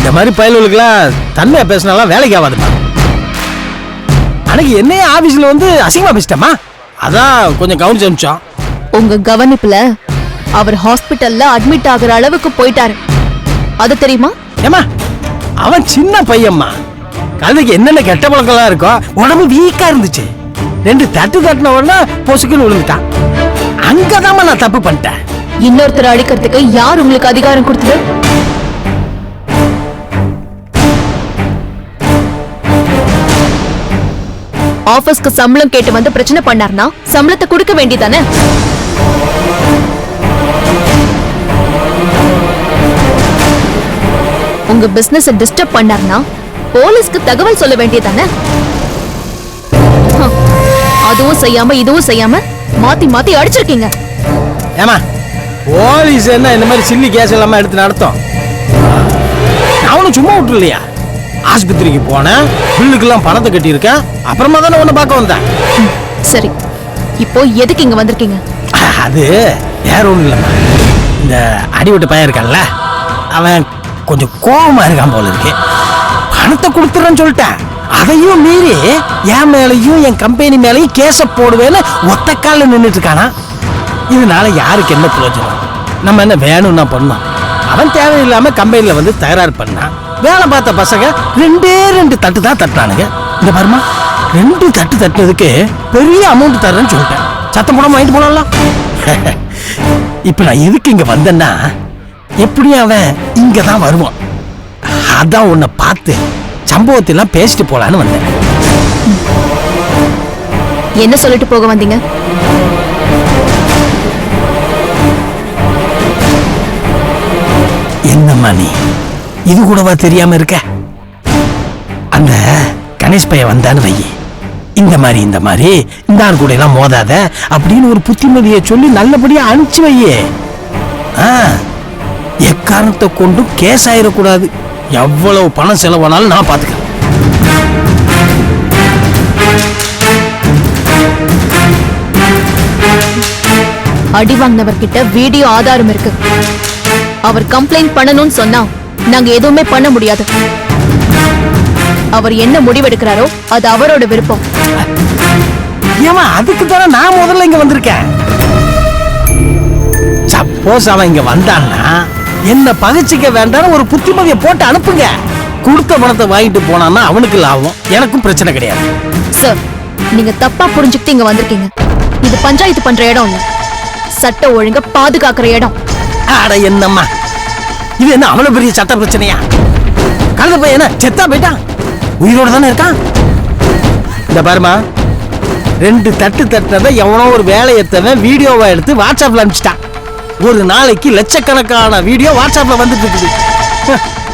இந்த மாதிரி பயல்களுக்கெல்லாம் தன்மையா பேசினாலாம் வேலைக்கு ஆகாதுமா. அன்னைக்கு என்னையே ஆபீஸ்ல வந்து அசிங்கமா பேசிட்டமா, அதான் கொஞ்சம் கவனிச்சு அனுப்பிச்சோம். உங்க கவனிப்புல அவர் ஹாஸ்பிட்டல்ல அட்மிட் ஆகுற அளவுக்கு போயிட்டாரு, அது தெரியுமா? ஏமா அவன் சின்ன பையன்மா, கழுதைக்கு என்னென்ன கெட்ட பழக்கம்லாம் இருக்கோ, உடம்பு வீக்கா இருந்துச்சு. 2 தட்டு தட்டின உடனே பொசுக்குன்னு விழுந்துட்டான். அங்கதான் நான் தப்பு பண்ணிட்டேன். இன்னொருத்தர் அடிக்கிறதுக்கு யார் உங்களுக்கு அதிகாரம் கொடுத்தது? ஆபீஸ்க்கு சம்பளம் கேட்டு வந்து பிரச்சனை பண்ணார்னா சம்பளத்தை கொடுக்க வேண்டியதானே? உங்க பிசினஸ் டிஸ்டர்ப் பண்ணார்னா போலீஸ்க்கு தகவல் சொல்ல வேண்டியதானே? அதுவும் செய்யாம இதுவும் செய்யாம மாத்தி மாத்தி அடிச்சிருக்கீங்க. ஏமா போலீஸ் என்ன இந்த மாதிரி சில்லி கேஸ் எல்லாம் எடுத்து நடத்தும்? அவனும் சும்மா விட்டுலையா, ஆஸ்பத்திரிக்கு போனேன், பில்லுக்கெல்லாம் பணத்தை கட்டியிருக்கேன், அப்புறமா தானே உன்னை பார்க்க வந்தேன். சரி, இப்போ எதுக்கு இங்க வந்திருக்கீங்க? அது வேற ஒண்ணும் இல்லைம்மா, இந்த அடிவிட்ட பையன் இருக்கான்ல, அவன் கொஞ்சம் கோபமா இருக்கான் போல இருக்கு. பணத்தை கொடுத்துறேன்னு சொல்லிட்டேன், அதையும் மீறி என் மேலையும் என் கம்பெனி மேலையும் கேஸ போடுவேன்னு ஒத்த கால நின்றுட்டு இருக்கானா. இதனால யாருக்கு என்ன பிரயோஜனம்? நம்ம என்ன வேணும்னா பண்ணோம். அவன் தேவையில்லாம கம்பெனில வந்து தகராறு பண்ணான். வேலை பார்த்த பசங்க 2 தட்டு தான் தட்டினானுங்க. இந்த பாருமா, 2 தட்டு தட்டுறதுக்கு பெரிய அமௌண்ட் தர்றேன்னு சொல்லிட்டேன். சத்தம் போடாம வாங்கிட்டு போலாம். இப்ப நான் எதுக்கு இங்க வந்தேன்னா, எப்படியும் அவன் இங்கதான் வருவான். அதான் உன்னை பார்த்து சம்பவத்தெல்லாம் பேசிட்டு போலான்னு வந்தேன். என்ன சொல்லிட்டு போக வந்தீங்க? என்னம்மா நீ இது கூடவா தெரியாம இருக்க? அந்த கணேஷ் பையன் வந்தான்னு வை, இந்த மாதிரி இந்த ஆள் கூட எல்லாம் மோதாத அப்படின்னு ஒரு புத்திமதியை சொல்லி நல்லபடியா அனுப்பிச்சு வையே. எக்காரணத்தை கொண்டும் கேஸ் ஆயிடக்கூடாது. எவ்வளவு பணம் செலவானாலும் நான் பாத்துக்கிறேன். அடி வாங்கினவர்கிட்ட வீடியோ ஆதாரம் இருக்கு. அவர் கம்ப்ளைண்ட் பண்ணணும்னு சொன்னா நாங்க எதுவுமே பண்ண முடியாது. அவர் என்ன முடிவெடுக்கிறாரோ அது அவரோட விருப்பம். ஏமா அதுக்கு தானே நான் முதல்ல இங்க வந்திருக்கேன். சப்போஸ் அவன் இங்க வந்தான்னா என்ன பகிச்சிக்க வேண்டாம் ஒரு புத்திமதியை போட்டு அனுப்புங்க. கொடுத்த பணத்தை வாங்கிட்டு போனான்னா அவனுக்கு லாபம், எனக்கும் பிரச்சனை கிடையாது. சார், நீங்க தப்பா புரிஞ்சுக்கிட்டு இங்க வந்திருக்கீங்க. இது பஞ்சாயத்து பண்ற இடம் இல்ல, சட்ட ஒழுங்க பாதுகாக்கிற இடம். அட என்னம்மா, இது என்ன அவ்வளவு பெரிய சட்ட பிரச்சனையா? கழுத பையன செத்தா போயிட்டான், உயிரோட தானே இருக்கான். இந்த பாருமா, 2 தட்டு தட்டினதை எவனோ ஒரு வேலையத்தவன் வீடியோவா எடுத்து வாட்ஸ்அப்ல அனுப்பிச்சிட்டான். ஒரு நாளைக்கு லட்சக்கணக்கான வீடியோ வாட்ஸ்அப்ல வந்துட்டு இருக்குது.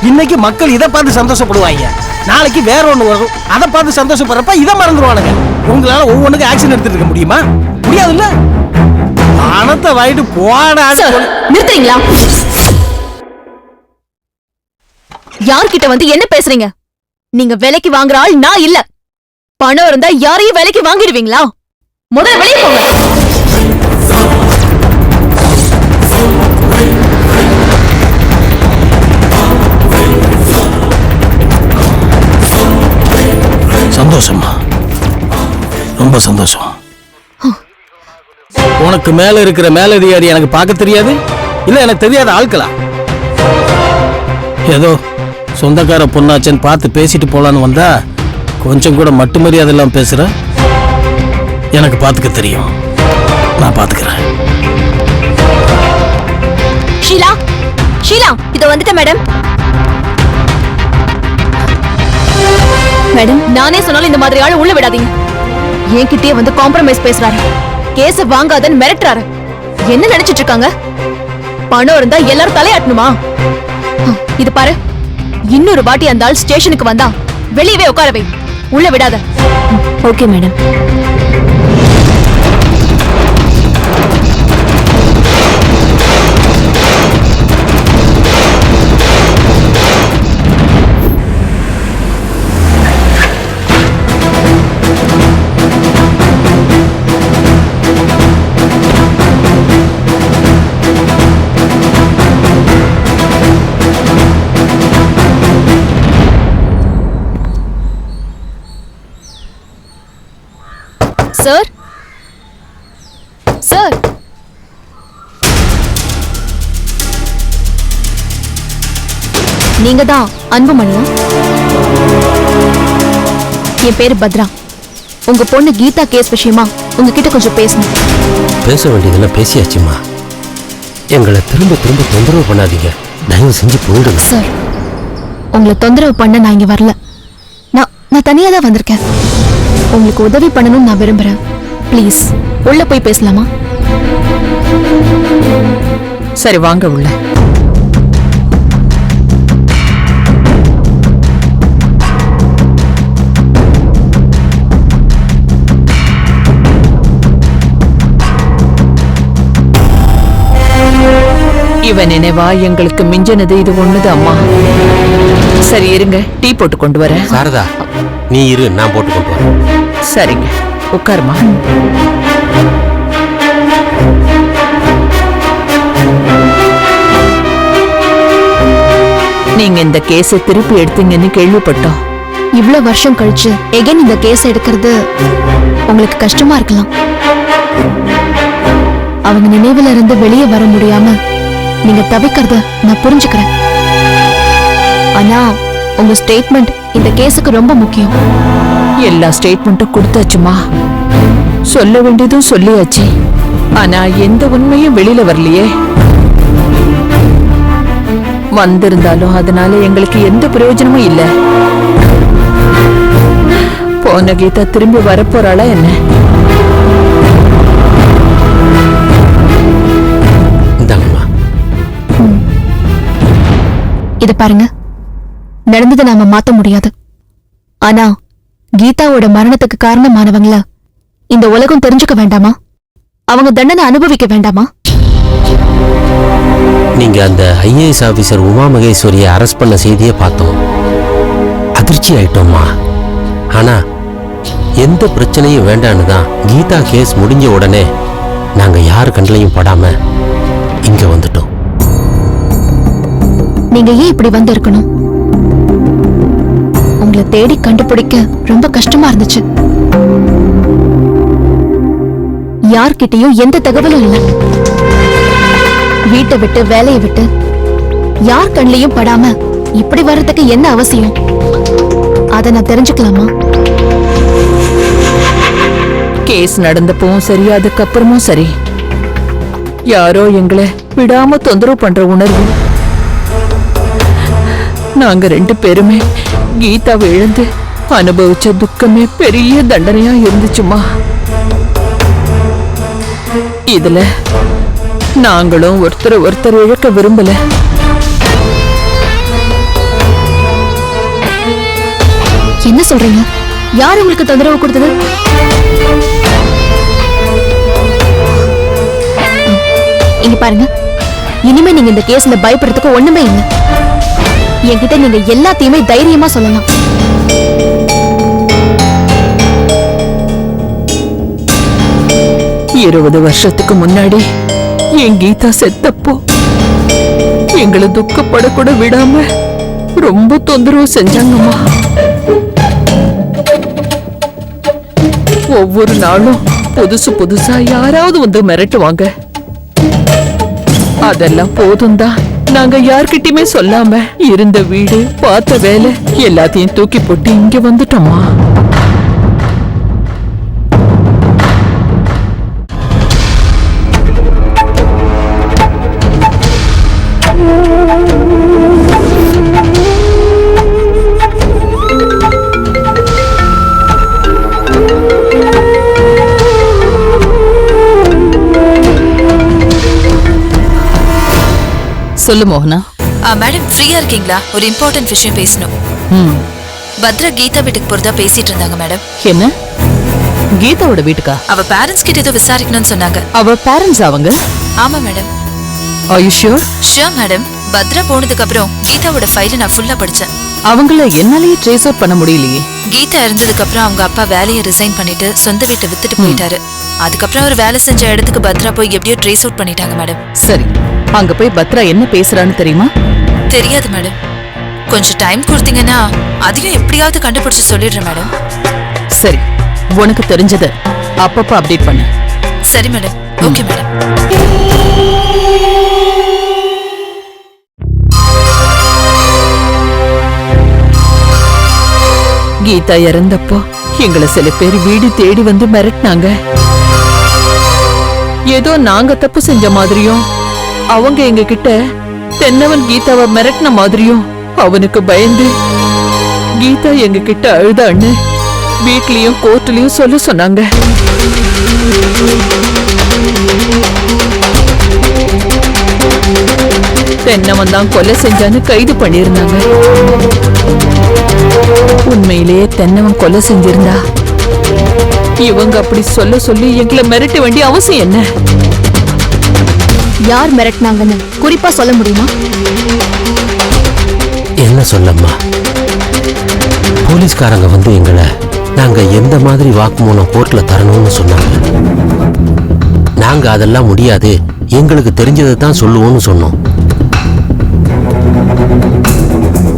இன்னைக்கு மக்கள் இதை பார்த்து சந்தோஷப்படுவாங்க, நாளைக்கு வேற ஒண்ணு வரும், அதை பார்த்து சந்தோஷப்படுறப்ப இதை மறந்துடுவானுங்க. உங்களால ஒவ்வொன்றுக்கு ஆக்ஷன் எடுத்துட்டு இருக்க முடியுமா? முடியாதுல்ல. பணத்தை வாங்கிட்டு போடா. நிறுத்துறீங்களா? யார்கிட்ட வந்து என்ன பேசுறீங்க? நீங்க விலைக்கு வாங்குற ஆள் நான் இல்ல. பணம் இருந்தா யாரையும் விலைக்கு வாங்கிடுவீங்களா? முதல்ல வெளியே போங்க. சந்தோஷமா, ரொம்ப சந்தோஷம். உனக்கு மேல இருக்கிற மேலதிகாரி எனக்கு பார்க்க தெரியாது, இல்ல எனக்கு தெரியாத ஆட்களா? ஏதோ சொந்தக்கார பொண்ணாச்சன் பார்த்து பேசிட்டு போலான்னு வந்தா கொஞ்சம் கூட மட்டு மரியாதை எல்லாம் பேசுற. எனக்கு பார்த்துக்க தெரியும், நான் பார்த்துக்கிறேன். ஷீலா, ஷீலா, இத வந்துட்ட மேடம். மேடம், நானே சொன்னாலும் இந்த மாதிரி ஆளு உள்ள விடாதீங்க. என்கிட்டயே வந்து காம்ப்ரமைஸ் பேசுறாரு, கேஸ வாங்காதன்னு மிரட்டுறாரு. என்ன நினைச்சிட்டு இருக்காங்க? பணம் இருந்தா எல்லாரும் தலையாட்டணுமா? இது பாரு, இன்னொரு வாட்டி அந்த ஆள் ஸ்டேஷனுக்கு வந்தா வெளியவே உட்கார வை, உள்ள விடாத. Okay madam. சார் சார் நீங்க தான் அன்புமணியா? என் பேரு பத்ரா. உங்க பொண்ணு கீதா கேஸ் விஷயமா உங்ககிட்ட கொஞ்சம் பேசணும். பேச வேண்டியதெல்லாம் பேசியாச்சுமா. எங்களை திரும்ப திரும்ப தொந்தரவு பண்ணாதீங்க, தயவு செஞ்சு போயிடுங்க. சார், உங்களை தொந்தரவு பண்ண நான் இங்க வரல. நான் தனியா தான் வந்திருக்கேன். உங்களுக்கு உதவி பண்ணணும்னு நான் விரும்புறேன். ப்ளீஸ் உள்ள போய் பேசலாமா? சரி வாங்க உள்ள. இவ நினைவா எங்களுக்கு மிஞ்சினது இது ஒண்ணுது அம்மா. சரி இருங்க, டீ போட்டு கொண்டு வரேன். சாரதா, நீ இரு, நான் போட்டு கொண்டு வரேன். சரிங்க, உட்காருமா. நீங்க இந்த கேஸை திருப்பி எடுத்தீங்கன்னு கேள்விப்பட்டோம். இவ்வளவு வருஷம் கழிச்சு எகைன் இந்த கேஸ் எடுக்கிறது உங்களுக்கு கஷ்டமா இருக்கலாம். அவங்க நினைவுல இருந்து வெளியே வர முடியாம நீங்க தவிக்கிறத நான் புரிஞ்சுக்கிறேன். ஆனா உங்க ஸ்டேட்மெண்ட் இந்த கேஸுக்கு ரொம்ப முக்கியம். எல்லா ஸ்டேட்மெண்ட்டும் கொடுத்தாச்சுமா. சொல்ல வேண்டியதும் சொல்லியாச்சு. ஆனா எந்த உண்மையும் வெளியில வரலையே. வந்திருந்தாலும் அதனால எங்களுக்கு எந்த பிரயோஜனமும் இல்ல. போன கீதா திரும்பி வரப்போறாளா என்ன? இத பாருங்க, நடந்ததை நாம மாத்த முடியாது. ஆனா கீதாவோட மரணத்துக்கு காரணமானவங்கள இந்த உலகம் தெரிஞ்சுக்க வேண்டாமா? அவங்க தண்டனை அனுபவிக்க வேண்டாமா? நீங்க அந்த ஐஏஎஸ் ஆபீசர் உமா மகேஸ்வரியை அரெஸ்ட் பண்ண செய்தியை பார்த்தோம், அதிர்ச்சி ஆயிட்டோம்மா. ஆனா எந்த பிரச்சனையும் வேண்டான்னு தான் கீதா கேஸ் முடிஞ்ச உடனே நாங்க யாரு கண்ணிலையும் படாம இங்க வந்துட்டோம். நீங்க ஏன் இப்படி வந்து இருக்கணும்? உங்களை தேடி கண்டுபிடிக்க ரொம்ப கஷ்டமா இருந்துச்சு. யார்கிட்டயும் எந்த தகவலும் இல்ல. வீட்டை விட்டு வேலையை விட்டு யார் கண்ணிலையும் படாம இப்படி வர்றதுக்கு என்ன அவசியம்? அத நான் தெரிஞ்சுக்கலாமா? கேஸ் நடந்தப்பவும் சரி, அதுக்கப்புறமும் சரி, யாரோ எங்களை விடாம தொந்தரவு பண்ற உணர்வு. நாங்க ரெண்டு பேருமே கீதாவை இழந்து அனுபவிச்ச துக்கமே பெரிய தண்டனையா இருந்துச்சுமா. இதுல நாங்களும் ஒருத்தர் இழக்க விரும்பல. என்ன சொல்றீங்க? யார் உங்களுக்கு தொந்தரவு கொடுத்தது? இங்க பாருங்க, இனிமே நீங்க இந்த கேஸ்ல பயப்படுறதுக்கு ஒண்ணுமே இல்லை. என்கிட்ட நீங்க எல்லாத்தையுமே தைரியமா சொல்லலாம். இருபது வருஷத்துக்கு முன்னாடி என் கீதா செத்தப்போ எங்களை துக்கப்படக்கூட விடாம ரொம்ப தொந்தரவு செஞ்சாங்கம்மா. ஒவ்வொரு நாளும் புதுசா யாராவது வந்து மிரட்டுவாங்க. அதெல்லாம் போதும் தான் நாங்க யார்கிட்டயுமே சொல்லாம இருந்த வீடு, பார்த்த வேலை எல்லாத்தையும் தூக்கி போட்டு இங்க வந்துட்டோமா. சொல்லு மோகனா. மேடம் ஃப்ரீயா இருக்கீங்களா? ஒரு இம்பார்ட்டன்ட் விஷயம் பேசணும். பத்ரா கீதா வீட்டுக்கு போறதா பேசிட்டு இருந்தாங்க மேடம். என்ன? கீதாவோட வீட்டுக்கா? அவ பேரண்ட்ஸ் கிட்ட ஏதோ விசாரிக்கணும்னு சொன்னாங்க. அவ பேரண்ட்ஸ் அவங்க? ஆமா madam. Are you sure? Sure madam. Bhadra போனதுக்கு அப்புறம் கீதாவோட ஃபைலை நான் ஃபுல்லா படிச்சேன். அவங்கள என்னாலேயே ட்ரேஸ் அவுட் பண்ண முடியலையே. கீதா இருந்ததுக்கு அப்புறம் அவங்க அப்பா வேலையை ரிசைன் பண்ணிட்டு சொந்த வீட்டை வித்துட்டு போயிட்டாரு. அதுக்கப்புறம் அவர் வேலை செஞ்ச இடத்துக்கு பத்ரா போய் எப்படியோ ட்ரேஸ் அவுட் பண்ணிட்டாங்க மேடம். சரி, அங்க போய் பத்ரா என்ன பேசுறான்னு தெரியுமா? தெரியாது மேடம். கொஞ்சம் டைம் கொடுத்தீங்கன்னா அதையும் எப்படியாவது கண்டுபிடிச்சு சொல்லிடுறேன் மேடம். சரி, உனக்கு தெரிஞ்சத அப்பப்ப அப்டேட் பண்ணு. சரி மேடம். Okay madam. கீதா இறந்தப்போ எங்களை சில பேர் வீடு தேடி வந்து மிரட்டினாங்க. ஏதோ நாங்க தப்பு செஞ்ச மாதிரியும் அவங்க எங்க கிட்ட தென்னவன் கீதாவை மிரட்டின மாதிரியும் அவனுக்கு பயந்து கீதா எங்க கிட்ட அழுதான்னு வீட்லயும் கோர்ட்லயும் சொல்ல சொன்னாங்க. தென்னவன் தான் கொலை செஞ்சான்னு கைது பண்ணிருந்தாங்க. உண்மையிலேயே தென்னவன் கொலை செஞ்சிருந்தா இவங்க அப்படி சொல்ல சொல்லி எங்களை மிரட்ட வேண்டிய அவசியம் என்ன? யார் மிரட்டினாங்கன்னு குறிப்பா சொல்ல முடியுமா? என்ன சொல்லம்மா, போலீஸ்காரங்க வந்து எங்களை நாங்க எந்த மாதிரி வாக்குமூலம் கோர்ட்ல தரணும்னு சொன்னாங்க. நாங்க அதெல்லாம் முடியாது, எங்களுக்கு தெரிஞ்சதை தான் சொல்லுவோம்னு சொன்னோம்.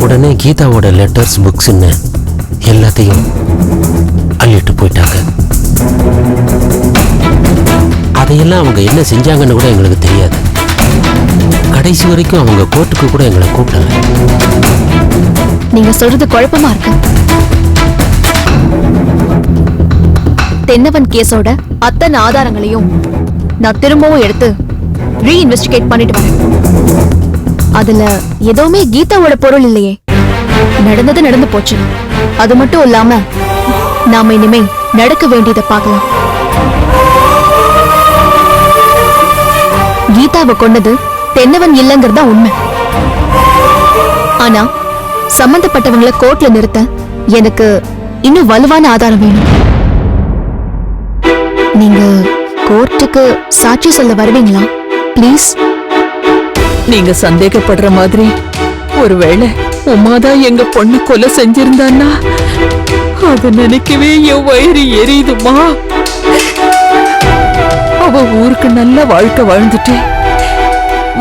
உடனே கீதாவோட லெட்டர்ஸ் புக்ஸ்ன்னு எல்லாத்தையும் அள்ளிட்டு போயிட்டாங்க. அதையெல்லாம் அவங்க என்ன செஞ்சாங்கன்னு கூட எங்களுக்கு தெரியாது. கடைசி வரைக்கும் அவங்க கோர்ட்டுக்கு கூட எங்களை கூப்பிடல. நீங்க சொல்றது குழப்பமா இருக்கு. தென்னவன் கேஸோட அத்தனை ஆதாரங்களையும் நான் திரும்பவும் எடுத்து ரீஇன்வெஸ்டிகேட் பண்ணிட்டு வரேன். அதுல எதுவுமே கீதாவோட பொருள் இல்லையே. நடந்தது நடந்து போச்சு. அது மட்டும் இல்லாம நாம இனிமே நடக்க வேண்டியதை பார்க்கலாம். கீதாவை கொண்டது தென்னவன் இல்லைங்கிறதா உண்மை. ஆனா சம்பந்தப்பட்டவங்களை கோர்ட்ல நிறுத்த எனக்கு இன்னும் வலுவான ஆதாரம் வேணும். நீங்க கோர்ட்டுக்கு சாட்சி சொல்ல வருவீங்களா ப்ளீஸ்? நீங்க சந்தேகப்படுற மாதிரி ஒருவேளை உமாதான் எங்க பொண்ணு கொலை செஞ்சிருந்தான்னா அத நினைக்கவே என் வயிறு எரியுதுமா. அவ ஊருக்கு நல்ல வாழ்க்கை வாழ்ந்துட்டு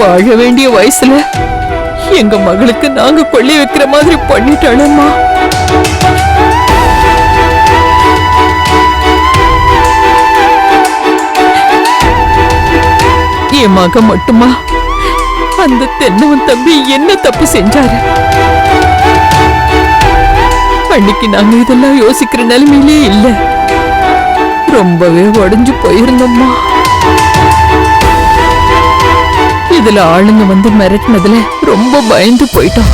வாழ வேண்டிய வயசுல எங்க மகளுக்கு நாங்க கொள்ளி வைக்கிற மாதிரி பண்ணிட்டாளம்மா. என் மக மட்டுமா அந்த தென்னவன் தம்பி என்ன தப்பு செஞ்சாரு? அன்னைக்கு நாங்க இதெல்லாம் யோசிக்கிற நிலைமையிலே இல்ல. ரொம்பவே உடைஞ்சு போயிருந்தோம்மா. இதுல ஆளுங்க வந்து மிரட்டினதுல ரொம்ப பயந்து போயிட்டோம்.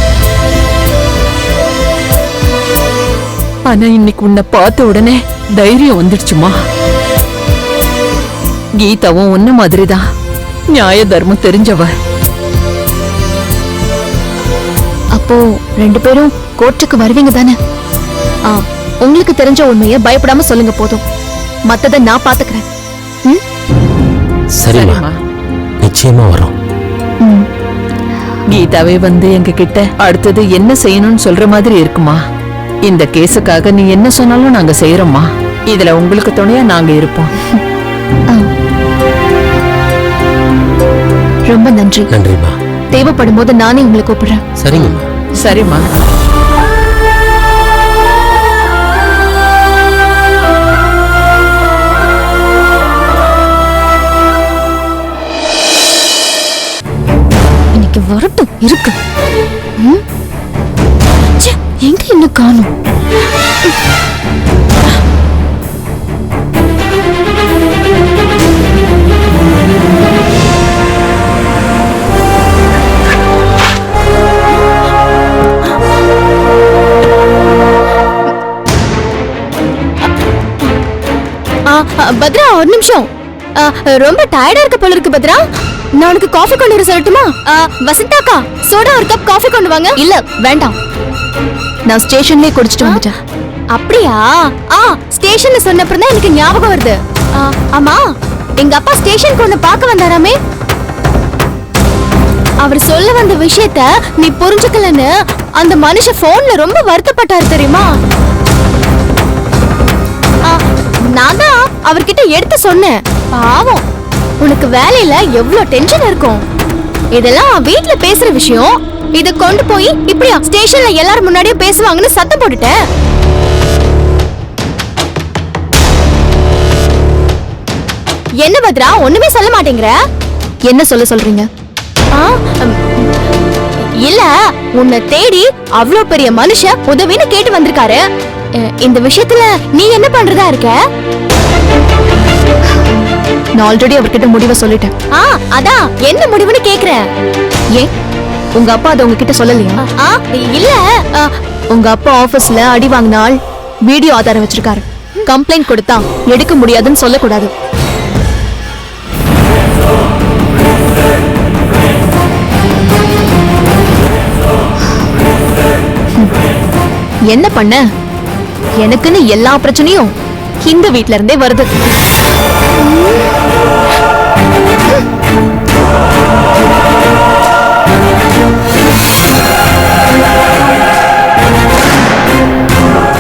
ஆனா இன்னைக்கு உன்னை பார்த்த உடனே தைரியம் வந்துடுச்சுமா. கீதாவும் உன்ன மாதிரிதான் நியாய தர்மம் தெரிஞ்சவ. அப்போ ரெண்டு பேரும் கோர்ட்டுக்கு வருவீங்க தானே? உங்களுக்கு தெரிஞ்ச உண்மையை பயப்படாம சொல்லுங்க போதும். மத்தத நான் பாத்துக்கிறேன். சரிம்மா, நிச்சயமா வரும். கீதாவே வந்து எங்க கிட்ட அடுத்தது என்ன செய்யணும்னு சொல்ற மாதிரி இருக்குமா. இந்த கேஸுக்காக நீ என்ன சொன்னாலும் நாங்க செய்யறோம்மா. இதுல உங்களுக்கு துணையா நாங்க இருப்போம். ரொம்ப நன்றி. நன்றிம்மா. தேவைப்படும் போது நானே உங்களை கூப்பிடுறேன். சரிங்கம்மா. சரிம்மா. இன்னைக்கு வரட்டும் இருக்கு. எங்க இன்னும் காணும்? பத்ரா ஒரு நிமிஷம். ரொம்ப டயர்டா இருக்க போல இருக்கு பத்ரா. நான் உனக்கு காஃபி கொண்டு வர சொல்லட்டுமா? வசந்தாக்கா சோடா ஒரு கப் காஃபி கொண்டு வாங்க. இல்ல வேண்டாம், நான் ஸ்டேஷன்லயே குடிச்சிட்டு வந்துட்டேன். அப்படியா? ஸ்டேஷன்ல சொன்னப்பறம் தான் எனக்கு ஞாபகம் வருது. ஆமா, எங்க அப்பா ஸ்டேஷனுக்கு ஒண்ணு பார்க்க வந்தாராமே. அவர் சொல்ல வந்த விஷயத்த நீ புரிஞ்சுக்கலன்னு அந்த மனுஷன் போன்ல ரொம்ப வருத்தப்பட்டாரு தெரியுமா? நான் தான் அவர்கிட்ட எடுத்து சொன்னேன். பாவம், உனக்கு வேலையில எவ்வளவு டென்ஷன் இருக்கும். இதெல்லாம் வீட்ல பேசுற விஷயம். இத கொண்டு போய் இப்படியா ஸ்டேஷன்ல எல்லாரும் முன்னாடியே பேசுவாங்கன்னு சத்தம் போட்டுட்டேன். என்ன பத்ரா ஒண்ணுமே சொல்ல மாட்டேங்கிற? என்ன சொல்றீங்க? இல்ல, உன்னை தேடி அவ்ளோ பெரிய மனுஷன் உதவின்னு கேட்டு வந்திருக்காரு. இந்த விஷயத்துல நீ என்ன பண்றதா இருக்க? நான் ஆல்ரெடி அவர்கிட்ட முடிவை சொல்லிட்டேன். அதான் என்ன முடிவுன்னு கேக்குறேன். ஏன் உங்க அப்பா அதை உங்ககிட்ட சொல்லலையா? இல்ல, உங்க அப்பா ஆபீஸ்ல அடி வாங்கினால் வீடியோ ஆதாரம் வச்சிருக்காரு. கம்ப்ளைண்ட் கொடுத்தா எடுக்க முடியாதுன்னு சொல்லக்கூடாது. என்ன பண்ண? எனக்குன்னு எல்லா பிரச்சனையும் இந்த வீட்ல இருந்தே வருது.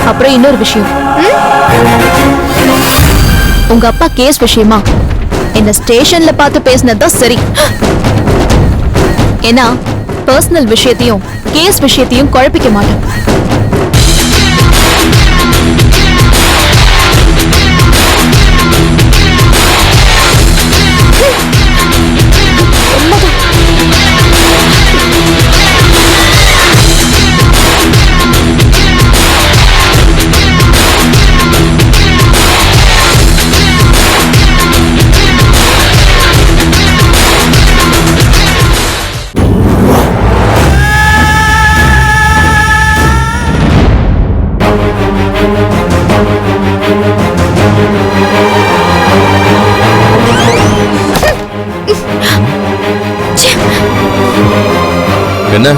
அப்புறம் இன்னொரு விஷயம், உங்க அப்பா கேஸ் விஷயமா என்ன ஸ்டேஷன்ல பார்த்து பேசினதுதான் சரி. ஏன்னா பர்சனல் விஷயத்தையும் கேஸ் விஷயத்தையும் குழப்பிக்க மாட்டேன். என்ன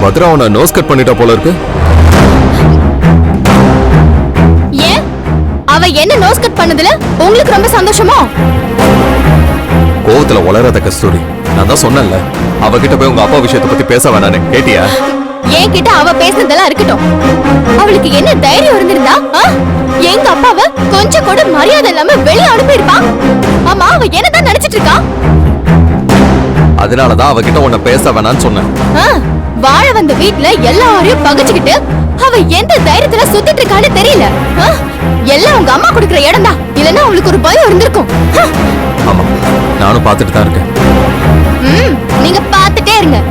பத்ரா உன்னை நோஸ் கட் பண்ணிட்டா போல இருக்கு? ஏன் அவ என்ன நோஸ் கட் பண்ணதுல உங்களுக்கு ரொம்ப சந்தோஷமா? கோவத்துல வளராத கஸ்தூரி, நான் தான் சொன்னேன்ல அவகிட்ட போய் உங்க அப்பா விஷயத்தை பத்தி பேச வேணானே, கேட்டியா? ஏன் கிட்ட அவ பேசுனதெல்லாம் இருக்கட்டும், அவளுக்கு என்ன தைரியம் இருந்திருந்தா எங்க அப்பாவை கொஞ்சம் கூட மரியாதை இல்லாம வெளியே அனுப்பியிருப்பா? ஆமா, அவ என்னதான் நினைச்சிட்டு இருக்கா? அதனாலதான் அவகிட்ட உன்னை பேச வேணான்னு சொன்னேன். வாழ வந்த வீட்ல எல்லாரையும் பகச்சுக்கிட்டு அவ எந்த தைரியத்துல சுத்திட்டு இருக்கான்னு தெரியல. எல்லாம் உங்க அம்மா கொடுக்கிற இடம் தான், இல்லன்னா அவளுக்கு ஒரு பயம் இருந்திருக்கும். ஆமா, நானும் பாத்துட்டு தான் இருக்கேன். நீங்க பாத்துட்டே இருங்க,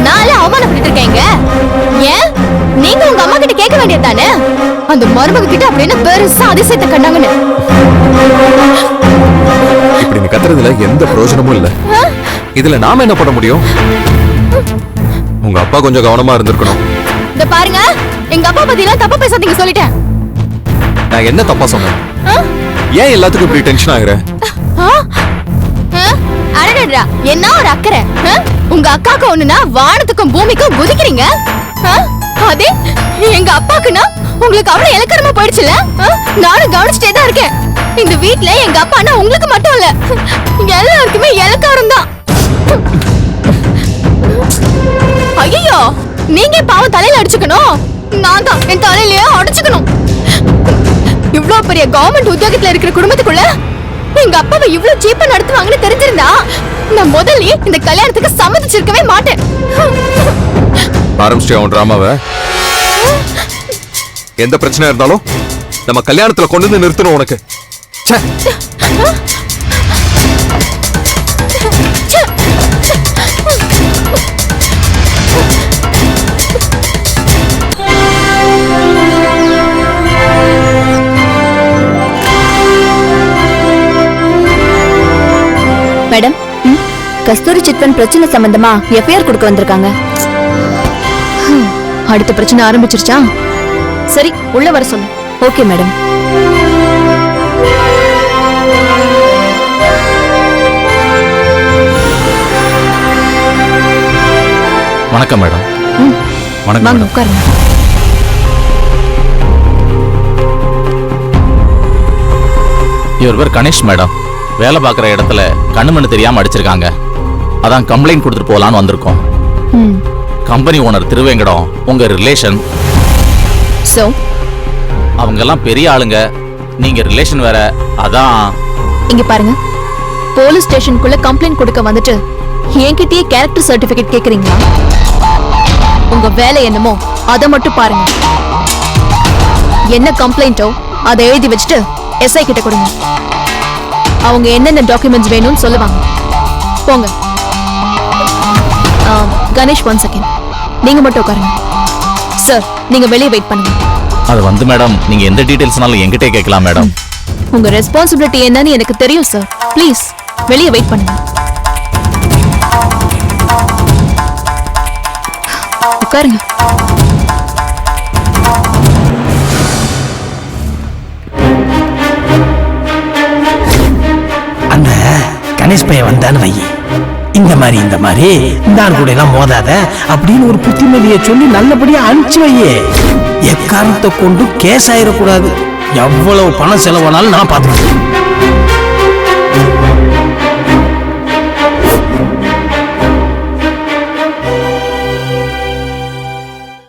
நாளை அவமானப்பட்டு இருக்கீங்க. ஏன் நீங்க உங்க அம்மா கிட்ட கேட்க வேண்டியது தானே, அந்த மருமக கிட்ட அப்படின்னு பெருசா அதிசயத்தை கண்டாங்கன்னு. இப்படி நீ கத்துறதுல எந்த பிரயோஜனமும் இல்ல. இதுல நாம என்ன பண்ண முடியும்? உங்க அப்பா கொஞ்சம் கவனமா இருந்திருக்கணும். இத பாருங்க, எங்க அப்பா பத்தி எல்லாம் தப்பா பேசாதீங்க சொல்லிட்டேன். நான் என்ன தப்பா சொன்னேன்? ஏன் எல்லாத்துக்கும் இப்படி டென்ஷன் ஆகுற? அடடா, என்ன ஒரு அக்கறை! உங்க அக்காக்கு ஒண்ணுனா வானத்துக்கும் பூமிக்கும் குதிக்கிறீங்க. அதே எங்க அப்பாக்குன்னா உங்களுக்கு அவ்வளவு இலக்கணமா போயிடுச்சுல. நானும் கவனிச்சுட்டே தான் இருக்கேன். இந்த வீட்ல எங்க அப்பான்னா உங்களுக்கு மட்டும் இல்ல, எல்லாருக்குமே இலக்காரம் தான். ஐயோ, நீங்க பாவம் தலையில அடிச்சுக்கணும், நான் தான் என் தலையிலேயே அடிச்சுக்கணும். இவ்வளவு பெரிய கவர்மெண்ட் உத்தியோகத்துல இருக்கிற குடும்பத்துக்குள்ள எங்க அப்பாவை இவ்வளவு சீப்பா நடத்துவாங்கன்னு தெரிஞ்சிருந்தா நான் முதல்லயே இந்த கல்யாணத்துக்கு சம்மதிச்சிருக்கவே மாட்டேன். ஆரம்பிச்சிட்டியா உன் டிராமாவை? எந்த பிரச்சனை இருந்தாலும் நம்ம கல்யாணத்துல கொண்டு வந்து நிறுத்தணும் உனக்கு. மேடம், கஸ்தூரி சிட்பண்ட் பிரச்சனை சம்பந்தமா எஃப்ஐஆர் கொடுக்க வந்திருக்காங்க. அடுத்த பிரச்சனை ஆரம்பிச்சிருச்சா? சரி, உள்ள வர சொல்லு. Okay madam. வணக்கம் மேடம். வணக்கம் வாங்க மேடம். உட்காருங்க. இவர் பேர் கணேஷ் மேடம். வேலை பார்க்குற இடத்துல கண்ணுமண்ணு தெரியாம அடிச்சிருக்காங்க. அதான் கம்ப்ளைண்ட் கொடுத்துட்டு போகலான்னு வந்திருக்கோம். கம்பெனி ஓனர் திருவேங்கடம் உங்க ரிலேஷன். சோ அவங்க எல்லாம் பெரிய ஆளுங்க, நீங்க ரிலேஷன் வேற. அதான் இங்க பாருங்க, போலீஸ் ஸ்டேஷனுக்குள்ள கம்ப்ளைண்ட் கொடுக்க வந்துட்டு என்கிட்டயே கேரக்டர் சர்டிபிகேட் கேக்குறீங்களா? உங்க வேலை என்னமோ அதை மட்டும் பாருங்க. என்ன கம்ப்ளைண்டோ அதை எழுதி வச்சுட்டு எஸ்ஐ கிட்ட கொடுங்க. அவங்க என்னென்ன டாக்குமெண்ட்ஸ் வேணும்னு சொல்லுவாங்க. போங்க. கணேஷ் 1 செகண்ட், நீங்க மட்டும் உட்காருங்க. சார், நீங்க வெளியே வெயிட் பண்ணுங்க. அது வந்து மேடம், நீங்க எந்த டீடைல்ஸ்னாலும் என்கிட்டே கேட்கலாம் மேடம். உங்க ரெஸ்பான்சிபிலிட்டி என்னன்னு எனக்கு தெரியும் சார். ப்ளீஸ் வெளியே வெயிட் பண்ணுங்க. உட்காருங்க. அந்த கணேஷ் பையன் வந்தான்னு வை, இந்த மாதிரி இந்த ஆள் கூட எல்லாம் மோதாத அப்படின்னு ஒரு புத்திமதியை சொல்லி நல்லபடியா அனுப்பிச்சு வையே. எக்காரணத்தை கொண்டு கேஸ் ஆயிடக்கூடாது. எவ்வளவு பணம் செலவானாலும் நான் பார்த்துக்கிறேன்.